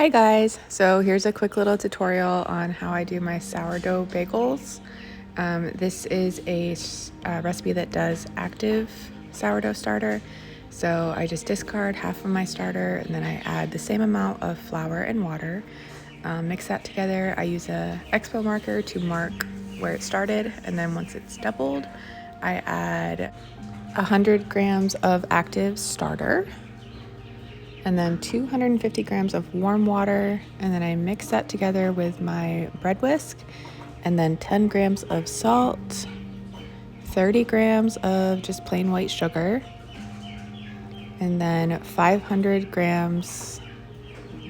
Hi guys, so here's a quick little tutorial on how I do my sourdough bagels. This is a recipe that does active sourdough starter. So I just discard half of my starter and then I add the same amount of flour and water. Mix that together. I use a expo marker to mark where it started, and then once it's doubled, I add 100 grams of active starter and then 250 grams of warm water, and then I mix that together with my bread whisk, and then 10 grams of salt, 30 grams of just plain white sugar, and then 500 grams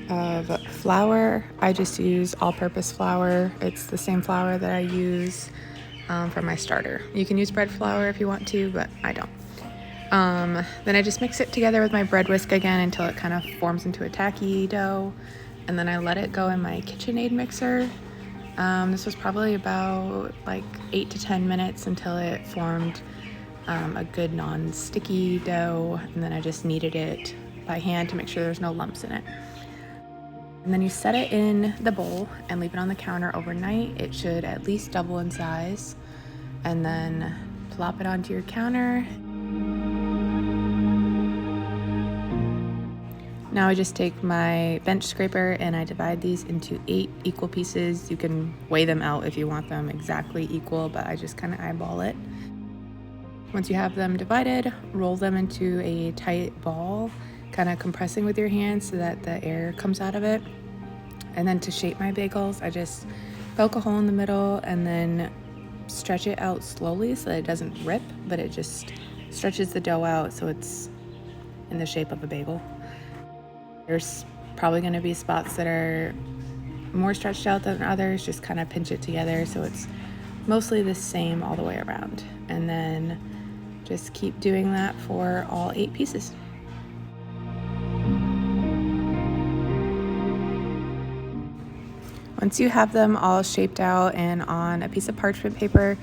of flour. I just use all-purpose flour. It's the same flour that I use for my starter. You can use bread flour if you want to, but I don't. Then I just mix it together with my bread whisk again until it kind of forms into a tacky dough, and then I let it go in my KitchenAid mixer. This was probably about like 8 to 10 minutes until it formed a good non-sticky dough, and then I just kneaded it by hand to make sure there's no lumps in it. And then you set it in the bowl and leave it on the counter overnight. It should at least double in size, and then plop it onto your counter. Now I just take my bench scraper and I divide these into 8 equal pieces. You can weigh them out if you want them exactly equal, but I just kind of eyeball it. Once you have them divided, roll them into a tight ball, kind of compressing with your hands so that the air comes out of it. And then to shape my bagels, I just poke a hole in the middle and then stretch it out slowly so that it doesn't rip, but it just stretches the dough out so it's in the shape of a bagel. There's probably going to be spots that are more stretched out than others. Just kind of pinch it together so it's mostly the same all the way around. And then just keep doing that for all 8 pieces. Once you have them all shaped out and on a piece of parchment paper,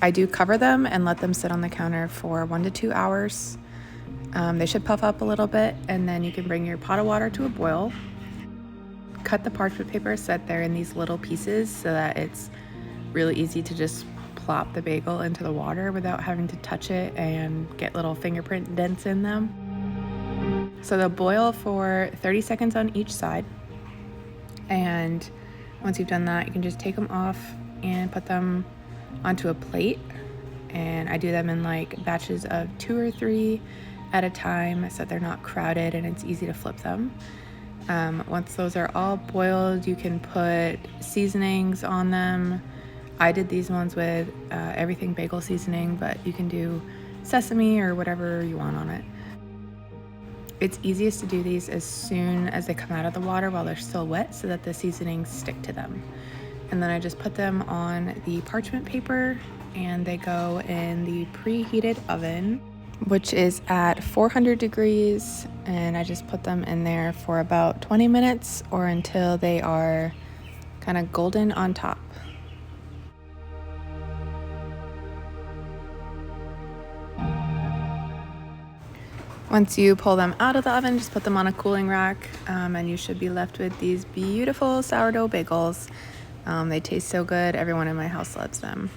I do cover them and let them sit on the counter for 1 to 2 hours. They should puff up a little bit, and then you can bring your pot of water to a boil. Cut the parchment paper so that they're in these little pieces so that it's really easy to just plop the bagel into the water without having to touch it and get little fingerprint dents in them. So they'll boil for 30 seconds on each side, and once you've done that, you can just take them off and put them onto a plate. And I do them in like batches of 2 or 3 at a time so they're not crowded and it's easy to flip them. Once those are all boiled, you can put seasonings on them. I did these ones with everything bagel seasoning, but you can do sesame or whatever you want on it. It's easiest to do these as soon as they come out of the water while they're still wet so that the seasonings stick to them. And then I just put them on the parchment paper and they go in the preheated oven, which is at 400 degrees, and I just put them in there for about 20 minutes or until they are kind of golden on top. Once you pull them out of the oven, just put them on a cooling rack, and you should be left with these beautiful sourdough bagels. They taste so good. Everyone in my house loves them.